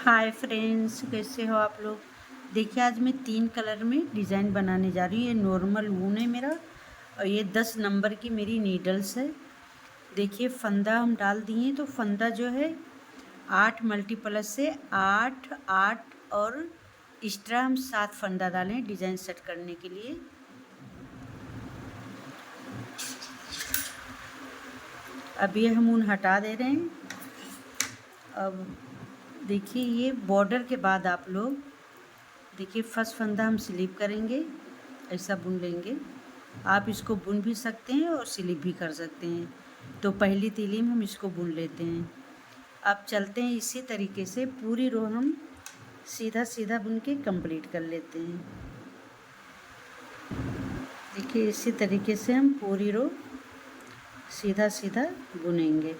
Hi friends, कैसे हो आप लोग। देखिए, आज मैं 3 कलर में डिज़ाइन बनाने जा रही हूँ। ये नॉर्मल वून है मेरा और ये 10 नंबर की मेरी नीडल्स है। देखिए, फंदा हम डाल दिए तो फंदा जो है 8 मल्टीप्लस से 8 8 और एक्स्ट्रा हम 7 फंदा डालें डिज़ाइन सेट करने के लिए। अब ये हम ऊन हटा दे रहे हैं। अब देखिए, ये बॉर्डर के बाद आप लोग देखिए फर्स्ट फंदा हम स्लिप करेंगे, ऐसा बुन लेंगे। आप इसको बुन भी सकते हैं और स्लिप भी कर सकते हैं। तो पहली तीली में हम इसको बुन लेते हैं। अब चलते हैं इसी तरीके से पूरी रो हम सीधा सीधा बुन के कंप्लीट कर लेते हैं। देखिए, इसी तरीके से हम पूरी रो सीधा सीधा बुनेंगे।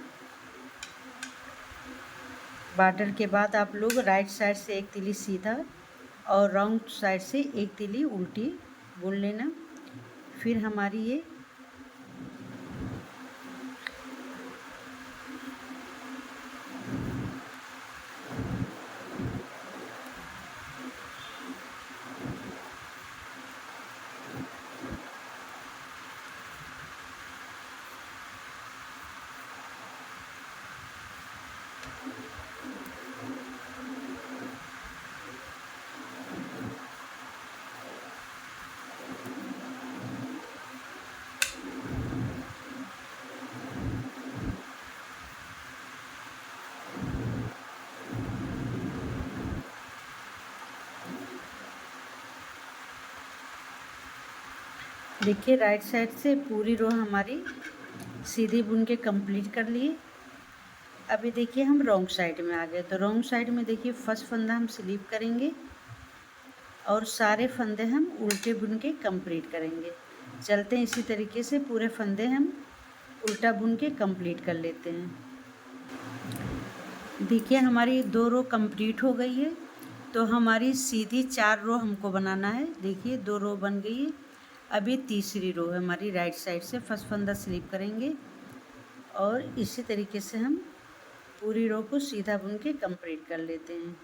बॉर्डर के बाद आप लोग राइट साइड से एक तीली सीधा और राउंड साइड से एक तीली उल्टी बुन लेना। फिर हमारी ये देखिए राइट साइड से पूरी रो हमारी सीधी बुन के कंप्लीट कर लिए। अभी देखिए हम रॉन्ग साइड में आ गए। तो रॉन्ग साइड में देखिए फर्स्ट फंदा हम स्लिप करेंगे और सारे फंदे हम उल्टे बुन के कंप्लीट करेंगे। चलते हैं इसी तरीके से पूरे फंदे हम उल्टा बुन के कंप्लीट कर लेते हैं। देखिए हमारी 2 रो कंप्लीट हो गई है। तो हमारी सीधी 4 रो हमको बनाना है। देखिए 2 रो बन गई है। अभी तीसरी रो है हमारी राइट साइड से फर्स्ट फंदा स्लिप करेंगे और इसी तरीके से हम पूरी रो को सीधा बुन के कंप्लीट कर लेते हैं।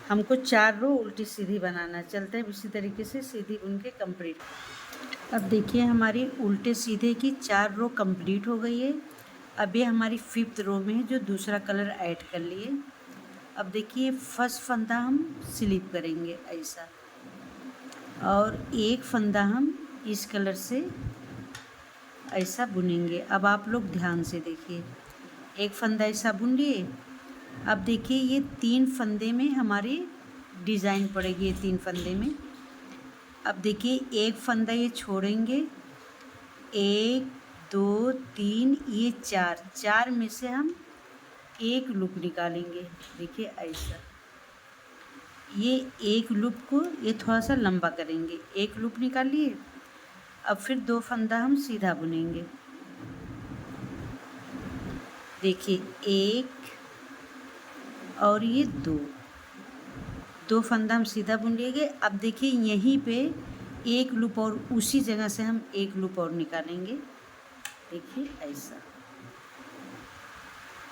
हमको 4 रो उल्टी सीधी बनाना। चलते हैं इसी तरीके से सीधी बुन के कंप्लीट। अब देखिए हमारी उल्टे सीधे की 4 रो कंप्लीट हो गई है। अब ये हमारी 5th रो में है जो दूसरा कलर ऐड कर लिए। अब देखिए फर्स्ट फंदा हम स्लिप करेंगे ऐसा और एक फंदा हम इस कलर से ऐसा बुनेंगे। अब आप लोग ध्यान से देखिए, एक फंदा ऐसा बुन लिए। अब देखिए ये 3 फंदे में हमारी डिज़ाइन पड़ेगी। ये 3 फंदे में अब देखिए एक फंदा ये छोड़ेंगे, 1 2 3 ये 4 में से हम एक लूप निकालेंगे। देखिए ऐसा, ये एक लूप को ये थोड़ा सा लंबा करेंगे, एक लूप निकाल लिए। अब फिर 2 फंदा हम सीधा बुनेंगे। देखिए 1 और ये 2 फंदा हम सीधा बुन लेंगे। अब देखिए यहीं पे एक लूप और उसी जगह से हम एक लूप और निकालेंगे। देखिए ऐसा,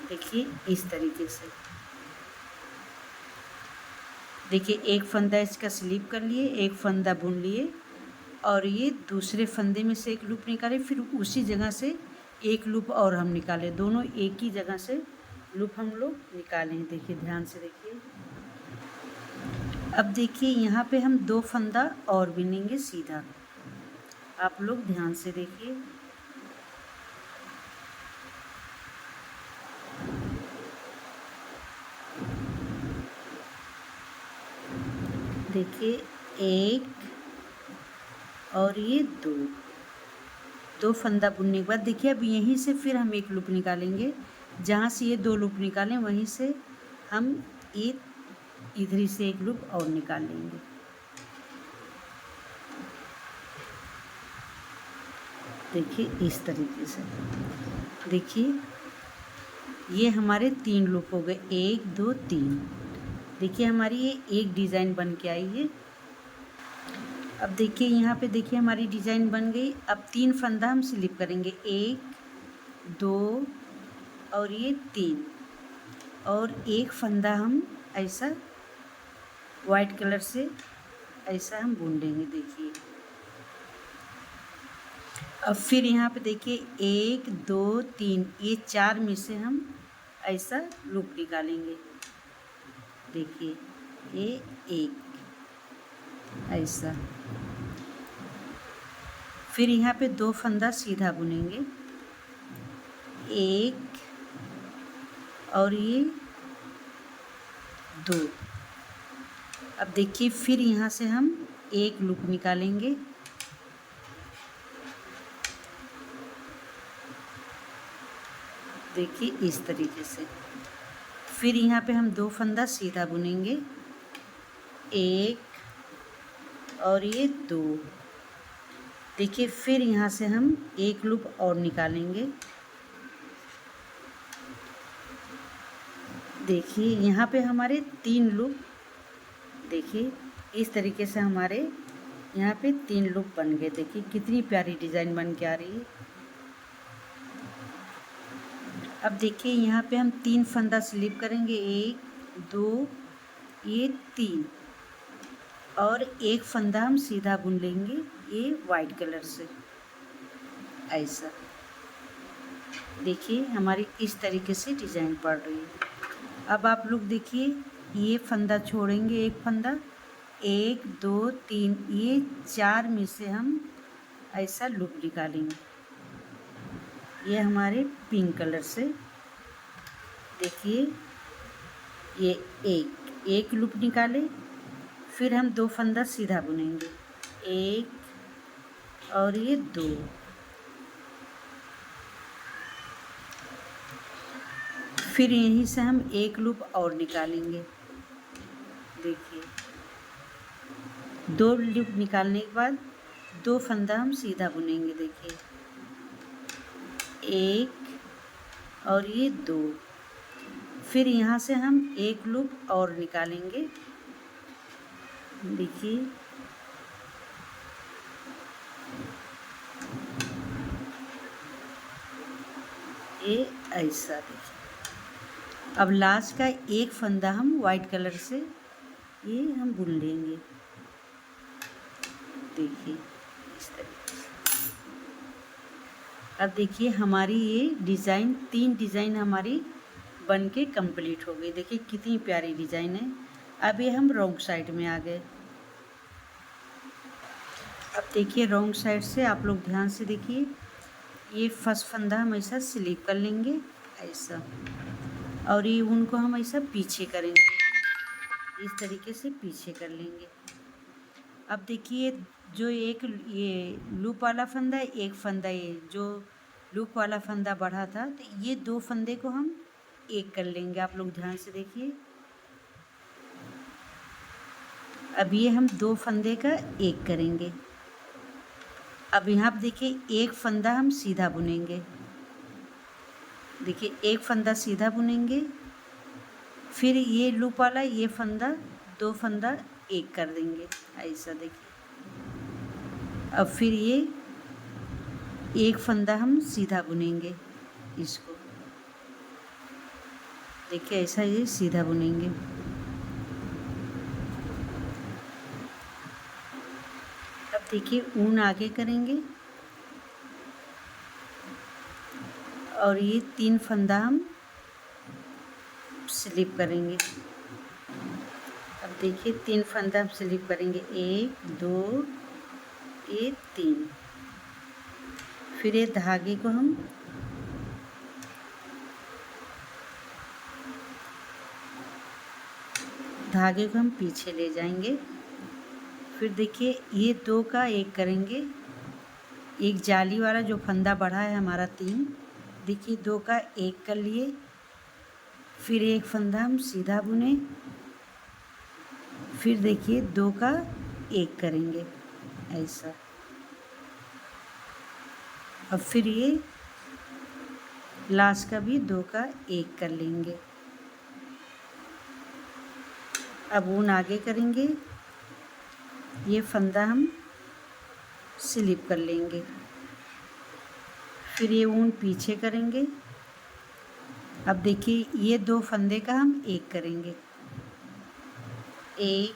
देखिए इस तरीके से। देखिए एक फंदा इसका स्लिप कर लिए, एक फंदा बुन लिए और ये दूसरे फंदे में से एक लूप निकाले। फिर उसी जगह से एक लूप और हम निकाले। दोनों एक ही जगह से लूप हम लोग निकालें। देखिए ध्यान से देखिए। अब देखिए यहाँ पे हम 2 फंदा और बुनेंगे सीधा। आप लोग ध्यान से देखिए। देखिए 1 और ये 2 फंदा बुनने के बाद देखिए अब यहीं से फिर हम एक लूप निकालेंगे। जहाँ से ये 2 लूप निकालें वहीं से हम एक इधर से एक लूप और निकाल लेंगे। देखिए इस तरीके से। देखिए ये हमारे 3 लूप हो गए, 1 2 3। देखिए हमारी ये एक डिज़ाइन बन के आई है। अब देखिए यहाँ पे देखिए हमारी डिज़ाइन बन गई। अब 3 फंदा हम स्लिप करेंगे, 1 2 और ये 3। और एक फंदा हम ऐसा वाइट कलर से ऐसा हम बुन देंगे। देखिए अब फिर यहाँ पे देखिए 1 2 3 ये 4 में से हम ऐसा लूप निकालेंगे। देखिए ये एक ऐसा, फिर यहाँ पे 2 फंदा सीधा बुनेंगे, एक और ये 2। अब देखिए फिर यहाँ से हम एक लूप निकालेंगे, देखिए इस तरीके से। फिर यहाँ पे हम 2 फंदा सीधा बुनेंगे, एक और ये 2। देखिए फिर यहाँ से हम एक लूप और निकालेंगे। देखिए यहाँ पे हमारे 3 लूप, देखिए इस तरीके से हमारे यहाँ पे 3 लूप बन गए। देखिए कितनी प्यारी डिज़ाइन बन के आ रही है। अब देखिए यहाँ पे हम 3 फंदा स्लिप करेंगे, 1 2 ये 3 और एक फंदा हम सीधा बुन लेंगे ये वाइट कलर से ऐसा। देखिए हमारी इस तरीके से डिज़ाइन पड़ रही है। अब आप लोग देखिए ये फंदा छोड़ेंगे, एक फंदा, 1 2 3 ये 4 में से हम ऐसा लूप निकालेंगे। ये हमारे पिंक कलर से, देखिए ये एक लूप निकाले, फिर हम 2 फंदा सीधा बुनेंगे, 1 और ये 2। फिर यहीं से हम एक लूप और निकालेंगे। देखिए 2 लूप निकालने के बाद 2 फंदा हम सीधा बुनेंगे। देखिए 1 और ये 2। फिर यहाँ से हम एक लूप और निकालेंगे। देखिए ये ऐसा। देखिए अब लास्ट का एक फंदा हम वाइट कलर से ये हम बुन लेंगे। देखिए इस तरीके से। अब देखिए हमारी ये डिज़ाइन 3 डिज़ाइन हमारी बन के कंप्लीट हो गई। देखिए कितनी प्यारी डिज़ाइन है। अब ये हम रॉन्ग साइड में आ गए। अब देखिए रॉन्ग साइड से आप लोग ध्यान से देखिए, ये फर्स्ट फंदा हम ऐसा स्लिप कर लेंगे ऐसा, और ये उनको हम ऐसा पीछे करेंगे, इस तरीके से पीछे कर लेंगे। अब देखिए जो एक ये लूप वाला फंदा है, एक फंदा ये जो लूप वाला फंदा बढ़ा था, तो ये 2 फंदे को हम एक कर लेंगे। आप लोग ध्यान से देखिए, अब ये हम 2 फंदे का एक करेंगे। अब यहाँ पे देखिए एक फंदा हम सीधा बुनेंगे। देखिए एक फंदा सीधा बुनेंगे, फिर ये लूप वाला ये फंदा 2 फंदा एक कर देंगे ऐसा। देखिए अब फिर ये एक फंदा हम सीधा बुनेंगे इसको। देखिए ऐसा ये सीधा बुनेंगे। अब देखिए ऊन आगे करेंगे और ये 3 फंदा हम स्लिप करेंगे। अब देखिए 3 फंदा हम स्लिप करेंगे, 1 2 ये 3। फिर ये धागे को हम पीछे ले जाएंगे। फिर देखिए ये 2 का एक करेंगे, एक जाली वाला जो फंदा बढ़ा है हमारा 3, देखिए 2 का एक कर लिए। फिर एक फंदा हम सीधा बुने, फिर देखिए 2 का एक करेंगे ऐसा। अब फिर ये लास्ट का भी 2 का एक कर लेंगे। अब ऊन आगे करेंगे, ये फंदा हम स्लिप कर लेंगे। फिर ये ऊन पीछे करेंगे, अब देखिए ये 2 फंदे का हम एक करेंगे, एक,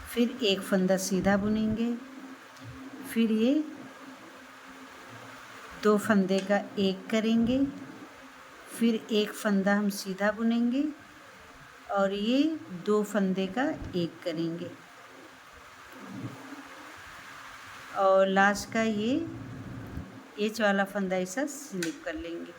फिर एक फंदा सीधा बुनेंगे, फिर ये 2 फंदे का एक करेंगे, फिर एक फंदा हम सीधा बुनेंगे और ये 2 फंदे का एक करेंगे और लास्ट का ये एच वाला फंदा ऐसा स्लिप कर लेंगे।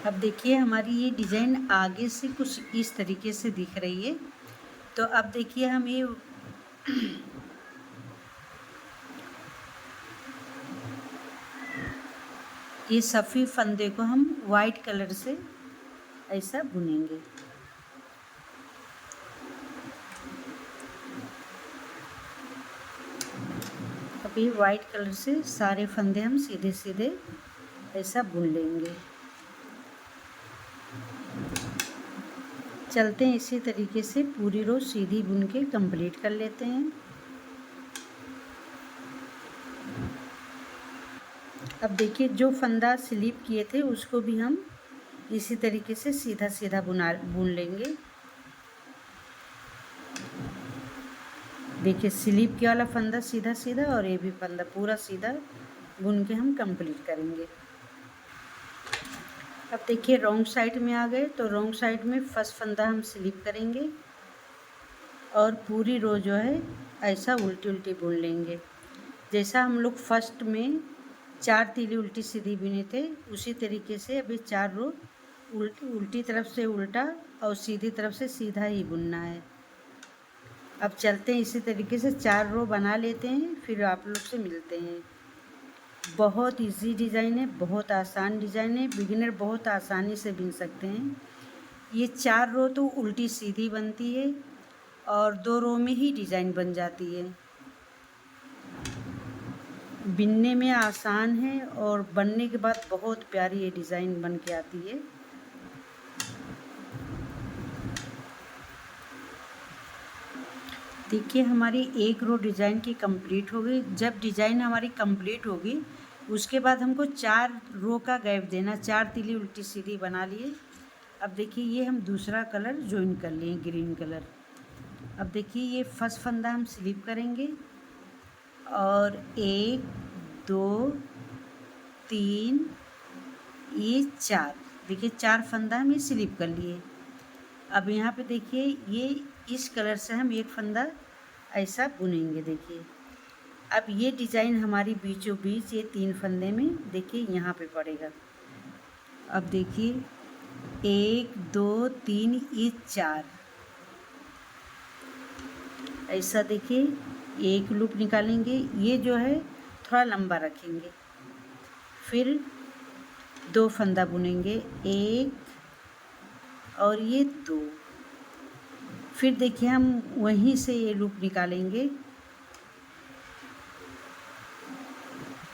अब देखिए हमारी ये डिज़ाइन आगे से कुछ इस तरीके से दिख रही है। तो अब देखिए हम ये सफ़ेद फंदे को हम वाइट कलर से ऐसा बुनेंगे। अब ये वाइट कलर से सारे फंदे हम सीधे सीधे ऐसा बुन लेंगे। चलते हैं इसी तरीके से पूरी रो सीधी बुन के कंप्लीट कर लेते हैं। अब देखिए जो फंदा स्लिप किए थे उसको भी हम इसी तरीके से सीधा सीधा बुन लेंगे। देखिए स्लिप किया वाला फंदा सीधा सीधा और ये भी फंदा पूरा सीधा बुन के हम कंप्लीट करेंगे। अब देखिए रॉन्ग साइड में आ गए तो रॉन्ग साइड में फर्स्ट फंदा हम स्लिप करेंगे और पूरी रो जो है ऐसा उल्टी उल्टी बुन लेंगे। जैसा हम लोग फर्स्ट में 4 तीली उल्टी सीधी बुने थे उसी तरीके से अभी 4 रो उल्टी तरफ से उल्टा और सीधी तरफ से सीधा ही बुनना है। अब चलते हैं इसी तरीके से 4 रो बना लेते हैं, फिर आप लोग से मिलते हैं। बहुत इजी डिज़ाइन है, बहुत आसान डिज़ाइन है, बिगिनर बहुत आसानी से बुन सकते हैं। ये 4 रो तो उल्टी सीधी बनती है और 2 रो में ही डिज़ाइन बन जाती है। बिनने में आसान है और बनने के बाद बहुत प्यारी ये डिज़ाइन बन के आती है। देखिए हमारी एक रो डिज़ाइन की कंप्लीट हो गई। जब डिज़ाइन हमारी कंप्लीट होगी उसके बाद हमको 4 रो का गैप देना, 4 तीली उल्टी सीधी बना लिए। अब देखिए ये हम दूसरा कलर ज्वाइन कर लिए ग्रीन कलर। अब देखिए ये फर्स्ट फंदा हम स्लिप करेंगे और 1 2 3 ये 4, देखिए 4 फंदा हम ये स्लिप कर लिए। अब यहाँ पे देखिए ये इस कलर से हम एक फंदा ऐसा बुनेंगे। देखिए अब ये डिज़ाइन हमारी बीचों बीच ये 3 फंदे में देखिए यहाँ पे पड़ेगा। अब देखिए 1 2 3 ये 4 ऐसा देखिए एक लूप निकालेंगे, ये जो है थोड़ा लंबा रखेंगे, फिर 2 फंदा बुनेंगे, 1 और ये 2, फिर देखिए हम वहीं से ये लूप निकालेंगे।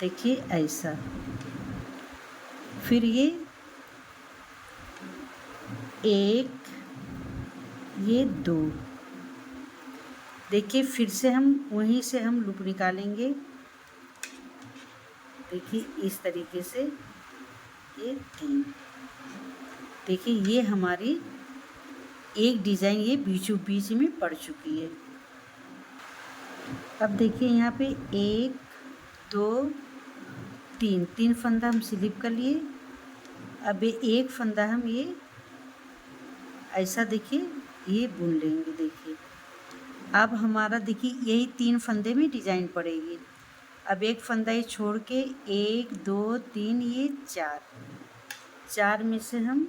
देखिए ऐसा, फिर ये 1 ये 2, देखिए फिर से हम वहीं से हम लूप निकालेंगे। देखिए इस तरीके से ये 3, देखिए ये हमारी एक डिज़ाइन ये बीचों बीच में पड़ चुकी है। अब देखिए यहाँ पे 1 2 3 फंदा हम स्लिप कर लिए। अब ये एक फंदा हम ये ऐसा देखिए ये बुन लेंगे। देखिए अब हमारा देखिए यही 3 फंदे में डिज़ाइन पड़ेगी। अब एक फंदा ये छोड़ के 1 2 3 ये 4 में से हम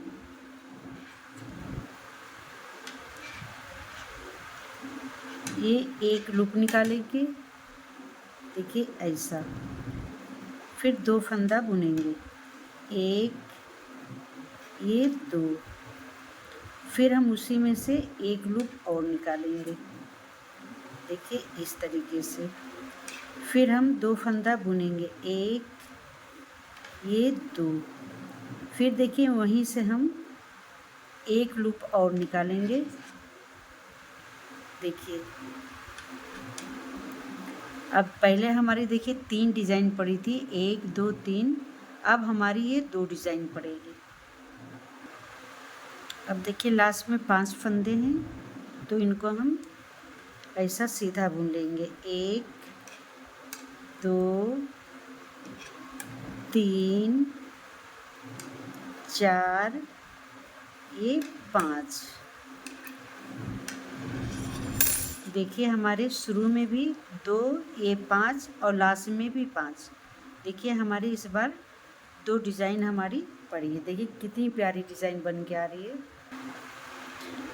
ये एक लूप निकालेंगे। देखिए ऐसा, फिर 2 फंदा बुनेंगे, 1 ये 2, फिर हम उसी में से एक लूप और निकालेंगे। देखिए इस तरीके से, फिर हम 2 फंदा बुनेंगे, 1 ये 2, फिर देखिए वहीं से हम एक लूप और निकालेंगे। देखिए अब पहले हमारी देखिए 3 डिज़ाइन पड़ी थी, 1 2 3, अब हमारी ये 2 डिज़ाइन पड़ेगी। अब देखिए लास्ट में 5 फंदे हैं, तो इनको हम ऐसा सीधा बुन लेंगे। 1 2 3 4 ये 5। देखिए हमारे शुरू में भी 2 ये 5 और लास्ट में भी 5। देखिए हमारी इस बार 2 डिज़ाइन हमारी पड़ी है। देखिए कितनी प्यारी डिज़ाइन बन के आ रही है।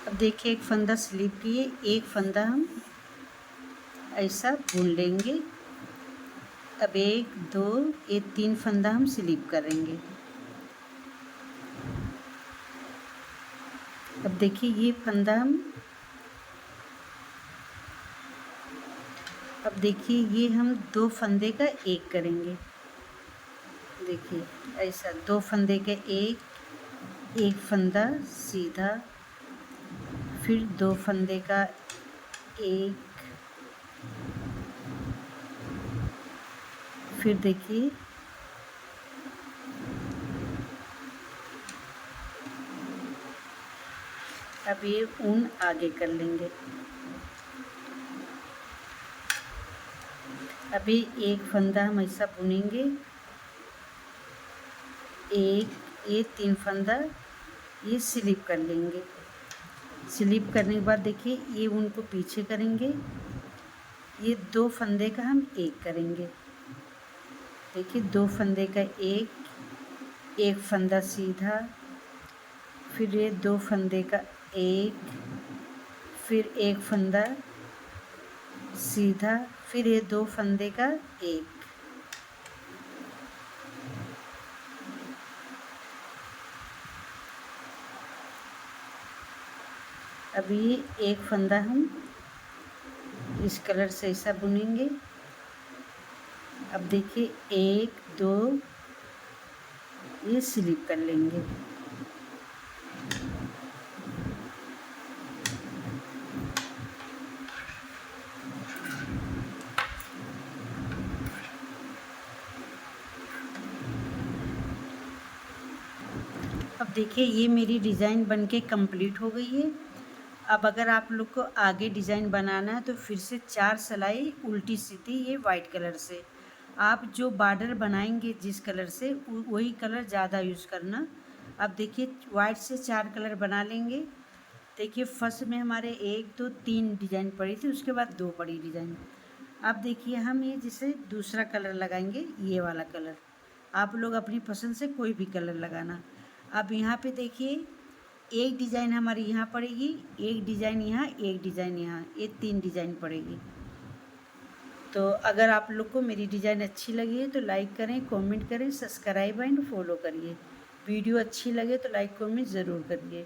अब देखिए एक फंदा स्लिप किए, एक फंदा हम ऐसा बुन लेंगे। अब 1 2 ये 3 फंदा हम स्लिप करेंगे। अब देखिए ये फंदा हम, अब देखिए ये हम 2 फंदे का एक करेंगे। देखिए ऐसा 2 फंदे का एक फंदा सीधा, फिर 2 फंदे का एक, फिर देखिए अब ये ऊन आगे कर लेंगे। अभी एक फंदा हम ऐसा बुनेंगे, एक ये 3 फंदा ये स्लिप कर लेंगे। स्लिप करने के बाद देखिए ये ऊन को पीछे करेंगे, ये 2 फंदे का हम एक करेंगे। देखिए 2 फंदे का एक फंदा सीधा, फिर ये 2 फंदे का एक, फिर एक फंदा सीधा, फिर ये 2 फंदे का एक। अभी एक फंदा हम इस कलर से ऐसा बुनेंगे। अब देखिए 1 2 ये स्लिप कर लेंगे। अब देखिए ये मेरी डिज़ाइन बनके कंप्लीट हो गई है। अब अगर आप लोग को आगे डिज़ाइन बनाना है तो फिर से 4 सिलाई उल्टी सीधी ये वाइट कलर से, आप जो बॉर्डर बनाएंगे जिस कलर से वही कलर ज़्यादा यूज़ करना। अब देखिए वाइट से 4 कलर बना लेंगे। देखिए फर्स्ट में हमारे 1 2 3 डिज़ाइन पड़ी थी, उसके बाद 2 पड़ी डिज़ाइन। अब देखिए हम ये जैसे दूसरा कलर लगाएंगे, ये वाला कलर आप लोग अपनी पसंद से कोई भी कलर लगाना। अब यहाँ पे देखिए एक डिज़ाइन हमारी यहाँ पड़ेगी, एक डिज़ाइन यहाँ, एक डिज़ाइन यहाँ, ये 3 डिज़ाइन पड़ेगी। तो अगर आप लोग को मेरी डिज़ाइन अच्छी लगी है तो लाइक करें, कमेंट करें, सब्सक्राइब एंड फॉलो करिए। वीडियो अच्छी लगे तो लाइक कमेंट ज़रूर करिए।